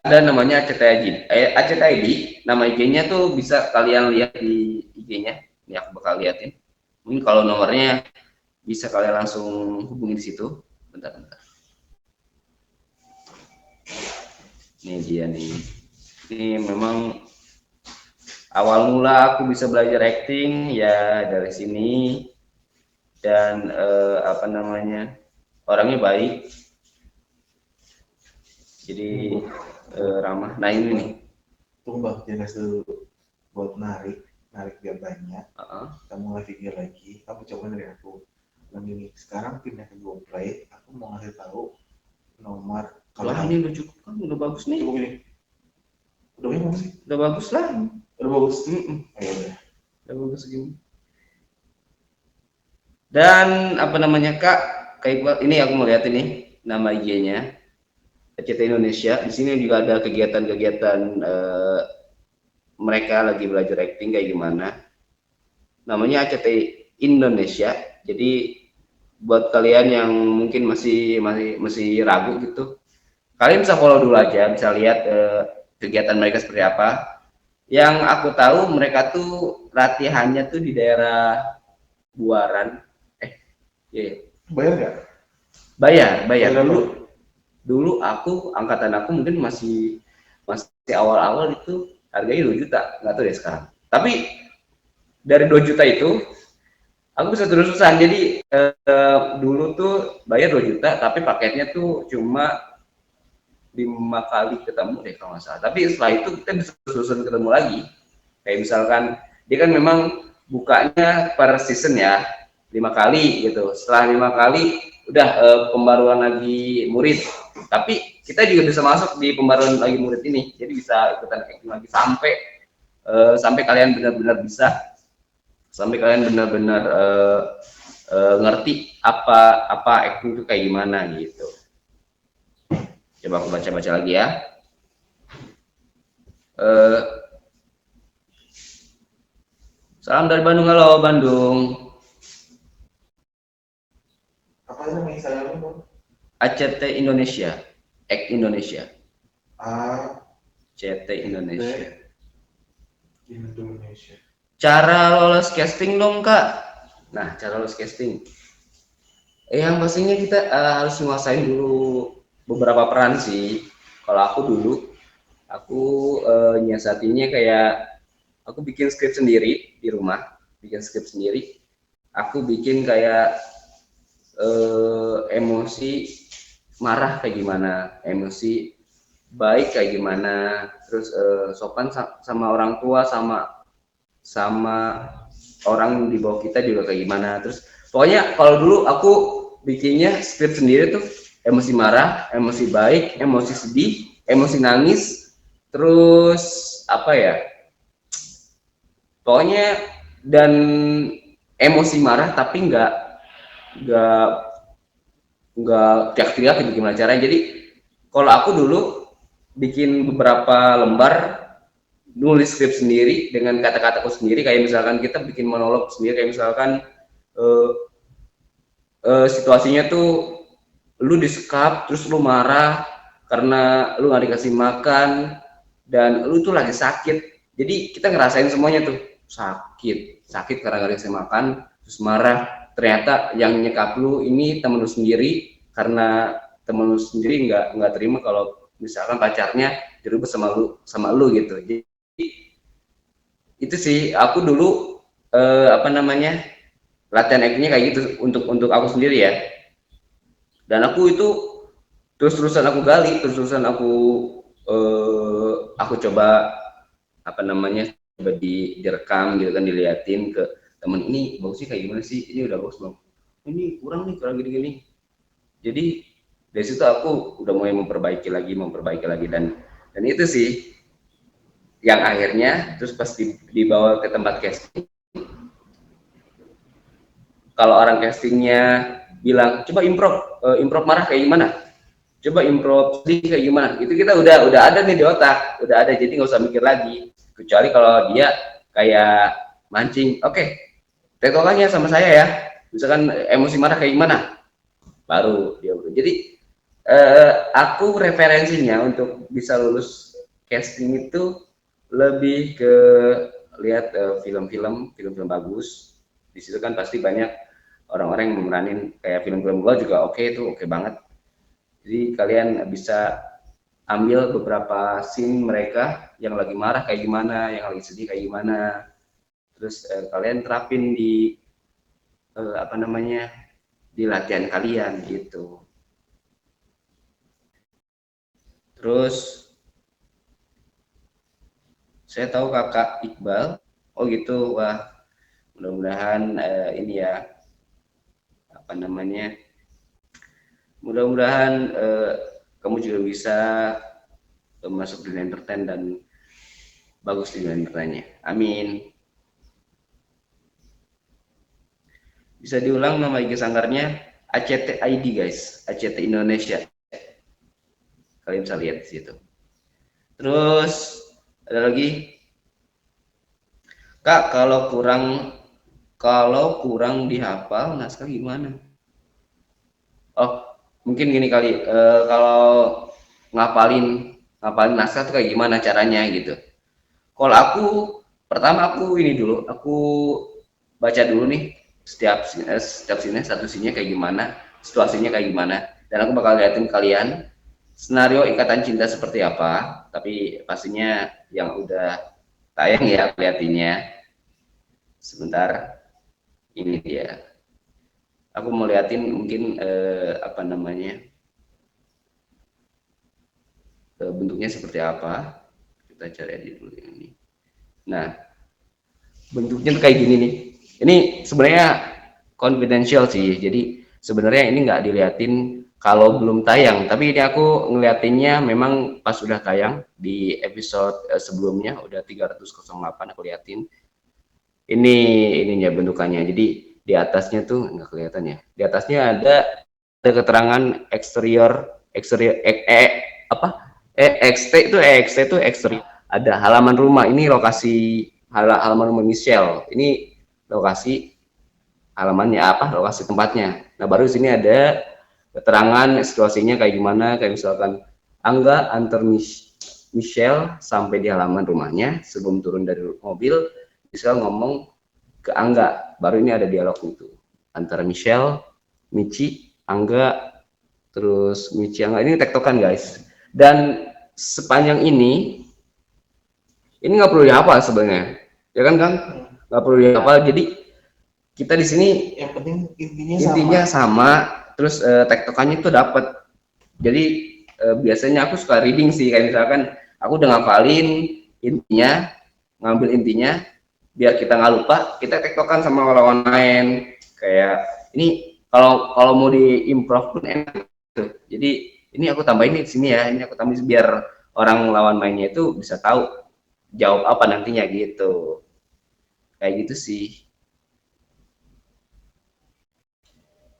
Ada namanya ACTID, nama IG-nya tuh bisa kalian lihat di IG-nya. Ini aku bakal liatin. Mungkin kalau nomornya bisa kalian langsung hubungi di situ. Bentar. Ini dia nih. Ini memang awal mula aku bisa belajar acting ya dari sini. Dan orangnya baik, jadi ramah. Nah ini nih, tunggu bang, jangan dulu buat narik biar banyak. Kamu mulai pikir lagi, kamu coba dari aku. Ini sekarang pindah ke GoPlay, aku mau ngasih tahu nomor. Kalau ini udah cukup kan, udah bagus nih. Cukup ini. Udah bagus sih? Udah bagus lah. Udah bagus. Udah bagus gini. Dan Kak Iqbal, ini aku mau lihat ini nama IG-nya ACT Indonesia. Di sini juga ada kegiatan-kegiatan mereka lagi belajar acting kayak gimana. Namanya ACT Indonesia. Jadi buat kalian yang mungkin masih ragu gitu, kalian bisa follow dulu aja, bisa lihat kegiatan mereka seperti apa. Yang aku tahu mereka tuh latihannya tuh di daerah Buaran. Bayar nggak? Bayar. Dulu angkatan aku mungkin masih awal-awal itu harganya 2 juta, nggak tahu deh sekarang. Tapi dari 2 juta itu aku bisa terus-terusan. Jadi dulu tuh bayar 2 juta tapi paketnya tuh cuma 5 kali ketemu deh kalau nggak salah. Tapi setelah itu kita bisa terus-terusan ketemu lagi. Kayak misalkan dia kan memang bukanya per season ya, 5 kali gitu. Setelah 5 kali udah pembaruan lagi murid. Tapi kita juga bisa masuk di pembaruan lagi murid ini. Jadi bisa ikutan acting lagi sampai kalian benar-benar bisa, sampai kalian benar-benar ngerti apa acting itu kayak gimana gitu. Coba aku baca-baca lagi ya. Salam dari Bandung, halo Bandung. Apa nama Instagramnya, Bang? ACT Indonesia, Act Indonesia, A CT Indonesia. Indonesia. Cara lolos casting dong kak. Nah, cara lolos casting. Yang pastinya kita harus menguasain dulu beberapa peran sih. Kalau aku nyiasatinya kayak aku bikin skrip sendiri di rumah, bikin skrip sendiri. Aku bikin kayak emosi marah kayak gimana, emosi baik kayak gimana, terus sopan sama orang tua, sama orang di bawah kita juga kayak gimana. Terus pokoknya kalau dulu aku bikinnya skrip sendiri tuh emosi marah, emosi baik, emosi sedih, emosi nangis, terus apa ya, pokoknya, dan emosi marah tapi nggak teriak-teriak gitu gimana caranya. Jadi kalau aku dulu bikin beberapa lembar, nulis skrip sendiri dengan kata-kataku sendiri. Kayak misalkan kita bikin monolog sendiri, kayak misalkan situasinya tuh lu disekap terus lu marah karena lu nggak dikasih makan dan lu tuh lagi sakit. Jadi kita ngerasain semuanya tuh, sakit karena nggak dikasih makan, terus marah, ternyata yang nyekap lu ini temen lu sendiri, karena temen lu sendiri nggak terima kalau misalkan pacarnya dirubah sama lu gitu. Jadi itu sih aku dulu latihan actingnya kayak gitu untuk aku sendiri ya. Dan aku itu terus-terusan aku gali, terus-terusan aku coba coba direkam gitu kan, diliatin ke temen, ini bagusnya kayak gimana sih, ini udah bagus belum, ini kurang gini-gini. Jadi dari situ aku udah mulai memperbaiki lagi dan itu sih yang akhirnya terus pas dibawa ke tempat casting. Kalau orang castingnya bilang coba improv marah kayak gimana, coba improv sedih kayak gimana, itu kita udah ada nih di otak, udah ada, jadi nggak usah mikir lagi. Kecuali kalau dia kayak mancing, oke, tektokannya sama saya ya, misalkan emosi marah kayak gimana, baru dia. Jadi aku referensinya untuk bisa lulus casting itu lebih ke lihat film-film bagus. Di situ kan pasti banyak orang-orang yang memeranin, kayak film-film gua juga itu oke banget. Jadi kalian bisa ambil beberapa scene mereka yang lagi marah kayak gimana, yang lagi sedih kayak gimana, terus kalian terapin di di latihan kalian gitu. Terus saya tahu kakak Iqbal, oh gitu, wah mudah-mudahan ini ya mudah-mudahan kamu juga bisa masuk di entertain dan bagus di entertainnya, amin. Bisa diulang nama IG sanggarnya ACT ID guys, ACT Indonesia, kalian bisa lihat di situ. Terus ada lagi, kak, kalau kurang dihafal naskah gimana? Oh, mungkin gini kali, kalau ngapalin naskah tuh kayak gimana caranya gitu. Kalau aku pertama aku baca dulu nih setiap scene, satu scene kayak gimana, situasinya kayak gimana, dan aku bakal liatin kalian skenario Ikatan Cinta seperti apa, tapi pastinya yang udah tayang ya liatinnya. Sebentar, ini dia. Aku mau liatin mungkin apa namanya, bentuknya seperti apa. Kita cari aja dulu ini. Nah, bentuknya tuh kayak gini nih. Ini sebenarnya confidential sih. Jadi sebenarnya ini nggak diliatin kalau belum tayang. Tapi ini aku ngeliatinnya memang pas udah tayang di episode sebelumnya, udah 308 aku liatin. Ini ininya bentukannya. Jadi di atasnya tuh nggak kelihatan ya. Di atasnya ada keterangan eksterior apa? XT itu eksterior. Ada halaman rumah. Ini lokasi halaman rumah Michelle. Ini lokasi halamannya apa? Lokasi tempatnya. Nah, baru di sini ada keterangan situasinya kayak gimana, kayak misalkan Angga antar Michelle sampai di halaman rumahnya. Sebelum turun dari mobil, Michelle ngomong ke Angga, baru ini ada dialog itu antara Michelle, Michi, Angga, terus Michi, Angga. Ini tektokan guys. Dan sepanjang ini nggak perlu dihafal sebenarnya, ya kan Kang? Nggak perlu dihafal. Jadi kita di sini Yang penting intinya sama, terus tektokannya tuh dapat. Jadi biasanya aku suka reading sih, kayak misalkan aku udah ngapalin intinya, ngambil intinya, biar kita nggak lupa, kita tektokan sama lawan main. Kayak ini kalau mau diimprove pun enak gitu. Jadi ini aku tambahin di sini ya, ini aku tambahin biar orang lawan mainnya itu bisa tahu jawab apa nantinya gitu. Kayak gitu sih.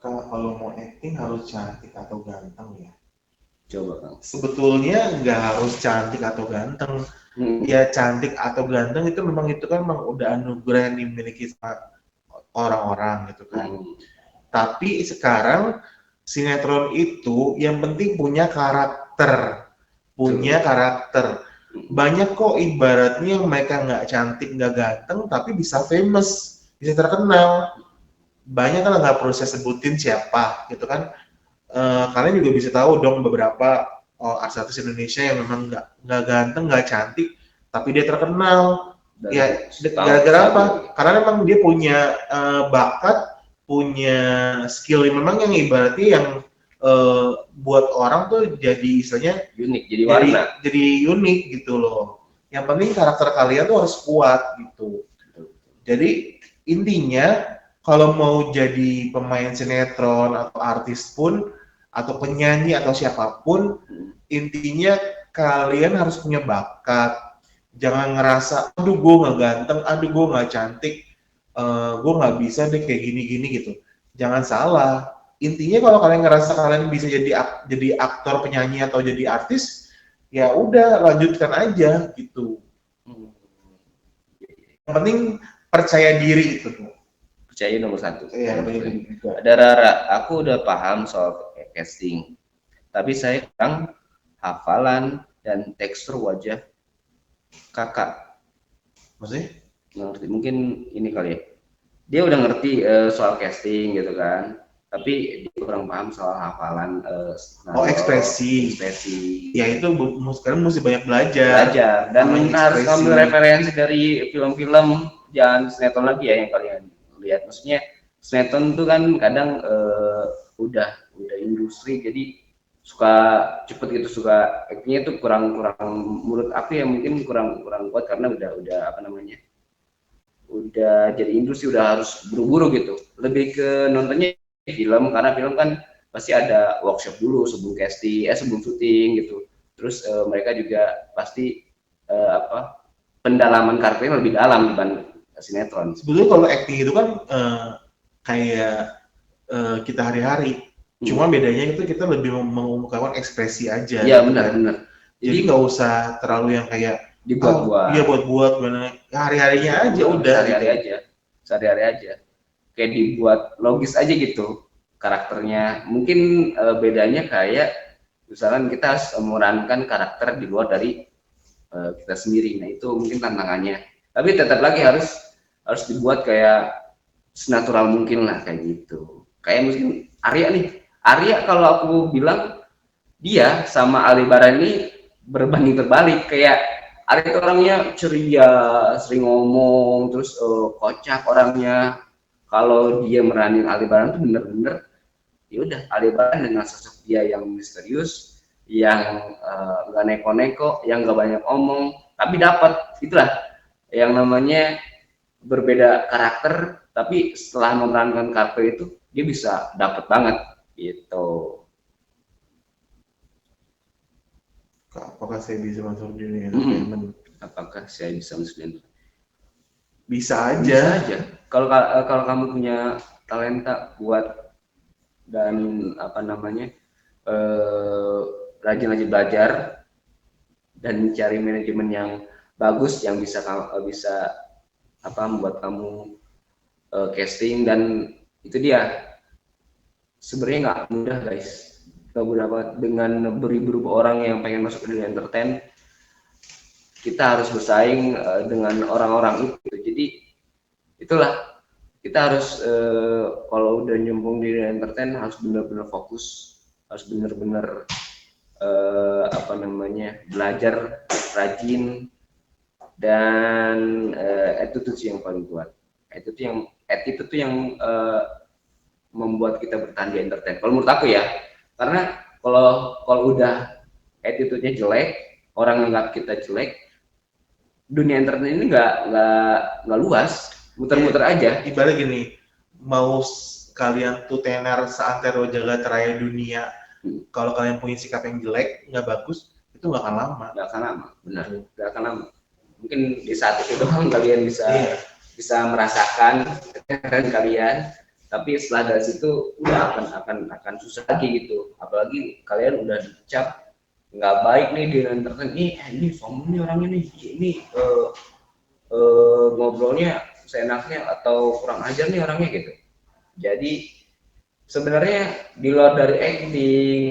kalau mau acting harus cantik atau ganteng ya. Coba Kang. Sebetulnya nggak harus cantik atau ganteng. Ya cantik atau ganteng itu memang udah anugerah yang dimiliki sama orang-orang gitu kan. Tapi sekarang sinetron itu yang penting punya karakter, Banyak kok ibaratnya mereka nggak cantik, nggak ganteng, tapi bisa famous, bisa terkenal. Banyak kan, nggak perlu saya sebutin siapa gitu kan. Kalian juga bisa tahu dong beberapa artis Indonesia yang memang nggak ganteng, nggak cantik, tapi dia terkenal. Dan ya gara-gara apa? Karena memang dia punya bakat, punya skill yang memang yang ibaratnya yang buat orang tuh jadi istilahnya unik, jadi warna, jadi unik gitu loh. Yang penting karakter kalian tuh harus kuat gitu. Jadi intinya kalau mau jadi pemain sinetron atau artis pun atau penyanyi atau siapapun, intinya kalian harus punya bakat. Jangan ngerasa, aduh gue nggak ganteng, aduh gue nggak cantik, gue nggak bisa deh kayak gini-gini gitu. Jangan salah. Intinya kalau kalian ngerasa kalian bisa jadi aktor, penyanyi atau jadi artis, ya udah lanjutkan aja gitu. Yang penting percaya diri itu. Percaya nomor satu. Iya, ada Rara, aku udah paham soal casting, tapi saya kurang hafalan dan tekstur wajah kakak. Maksudnya? Ngerti, mungkin ini kali ya, dia udah ngerti soal casting gitu kan, tapi dia kurang paham soal hafalan ekspresi. Ya itu sekarang mesti banyak belajar dan harus ngambil referensi dari film-film, jangan sinetron lagi ya yang kalian lihat. Maksudnya sinetron itu kan kadang udah industri, jadi suka cepet gitu, suka actingnya tuh kurang menurut aku ya, mungkin kurang kuat karena udah apa namanya, udah jadi industri, udah harus buru-buru gitu. Lebih ke nontonnya film, karena film kan pasti ada workshop dulu sebelum casting, sebelum syuting gitu. Terus mereka juga pasti apa, pendalaman karakternya lebih dalam dibanding sinetron. Sebetulnya kalau acting itu kan kayak kita hari-hari, cuma bedanya itu kita lebih mengungkapkan ekspresi aja. Iya benar. Jadi nggak usah terlalu yang kayak dibuat-buat. Iya buat mana, hari-harinya aja udah. Sehari-hari aja. Kayak dibuat logis aja gitu karakternya. Mungkin bedanya kayak misalkan kita harus memerankan karakter di luar dari kita sendiri. Nah itu mungkin tantangannya. Tapi tetap lagi harus dibuat kayak senatural mungkin lah, kayak gitu. Kayak mungkin Arya kalau aku bilang dia sama Aldebaran ini berbanding terbalik. Kayak Ada itu orangnya ceria, sering ngomong, terus kocak orangnya. Kalau dia meranin Aldebaran tuh bener-bener, ya udah Aldebaran dengan sosok dia yang misterius, yang nggak neko-neko, yang nggak banyak omong, tapi dapat itulah yang namanya berbeda karakter, tapi setelah memerankan karakter itu dia bisa dapat banget gitu. Apakah saya bisa masuk di dunia entertainment? Apakah saya bisa masuk di Bisa Bisa aja. aja. Kalau kamu punya talenta buat dan apa namanya rajin-rajin belajar dan cari manajemen yang bagus yang bisa bisa apa membuat kamu casting, dan itu dia sebenarnya nggak mudah guys, nggak mudah banget dengan beribu-ribu orang yang pengen masuk ke dunia entertain. Kita harus bersaing dengan orang-orang itu, jadi itulah kita harus kalau udah nyambung di dunia entertain harus benar-benar fokus, harus benar-benar apa namanya belajar rajin, dan attitude yang paling kuat. Attitude yang membuat kita bertahan di entertain. Kalau menurut aku ya, karena kalau udah attitude-nya jelek, orang nganggap kita jelek, dunia entertain ini nggak luas, muter-muter aja. Ibarat gini, mau kalian tuh tenar seantero jagat raya dunia, kalau kalian punya sikap yang jelek, nggak bagus, itu nggak akan lama. Nggak akan lama, benar. Nggak akan lama. Mungkin di saat itu doang kalian bisa merasakan keren kalian, tapi setelah dari situ udah akan susah lagi gitu. Apalagi kalian udah dicap nggak baik nih di entertain, ini sombong nih orangnya nih, ini ngobrolnya seenaknya atau kurang ajar nih orangnya gitu. Jadi sebenarnya di luar dari acting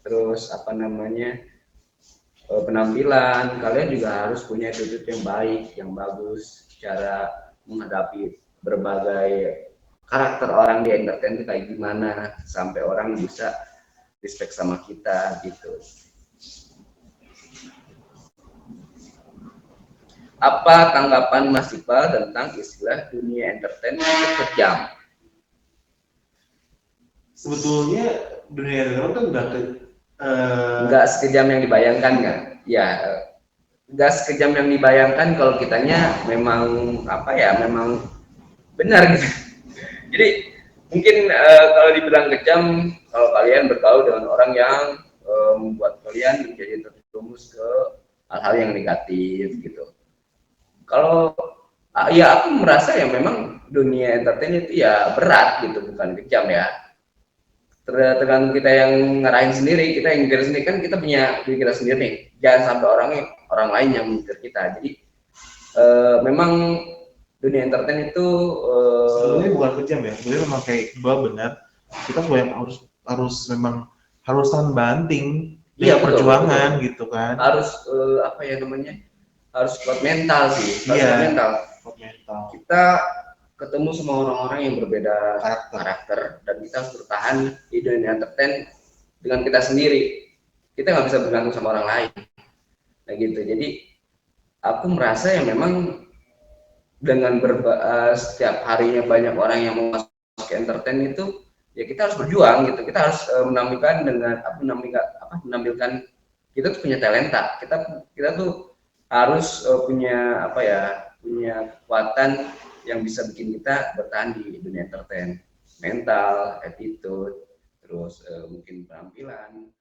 terus apa namanya penampilan, kalian juga harus punya attitude yang baik, yang bagus, cara menghadapi berbagai karakter orang di entertain itu kayak gimana sampai orang bisa respect sama kita gitu. Apa tanggapan Mas Iqbal tentang istilah dunia entertain itu kejam? Sebetulnya dunia entertainment tuh nggak sekejam yang dibayangkan kan? Ya, nggak sekejam yang dibayangkan kalau kitanya memang apa ya, memang benar gitu. Jadi mungkin kalau dibilang kejam, kalau kalian bergaul dengan orang yang membuat kalian menjadi terjerumus ke hal-hal yang negatif gitu. Kalau ya aku merasa ya memang dunia entertain itu ya berat gitu, bukan kejam ya. Tergantung kita yang ngarahin sendiri, kita yang mikir sendiri, kan kita punya diri kita sendiri nih. Jangan sampai orang lain yang mikir kita. Jadi memang dunia entertain itu sebenarnya bukan kejam ya, sebenarnya memang kayak Iqbal benar. Kita harus memang harus tahan banting, iya, perjuangan betul. Gitu kan. Harus apa ya namanya? Harus kuat mental sih, Iya, kuat mental. Kita ketemu sama orang-orang yang berbeda karakter dan kita harus bertahan di dunia entertain dengan kita sendiri. Kita nggak bisa bergantung sama orang lain. Nah gitu. Jadi aku merasa ya memang dengan setiap harinya banyak orang yang mau masuk ke entertain itu, ya kita harus berjuang gitu. Kita harus menampilkan menampilkan kita tuh punya talenta. Kita tuh harus punya apa ya, punya kekuatan yang bisa bikin kita bertahan di dunia entertain. Mental, attitude, terus mungkin penampilan,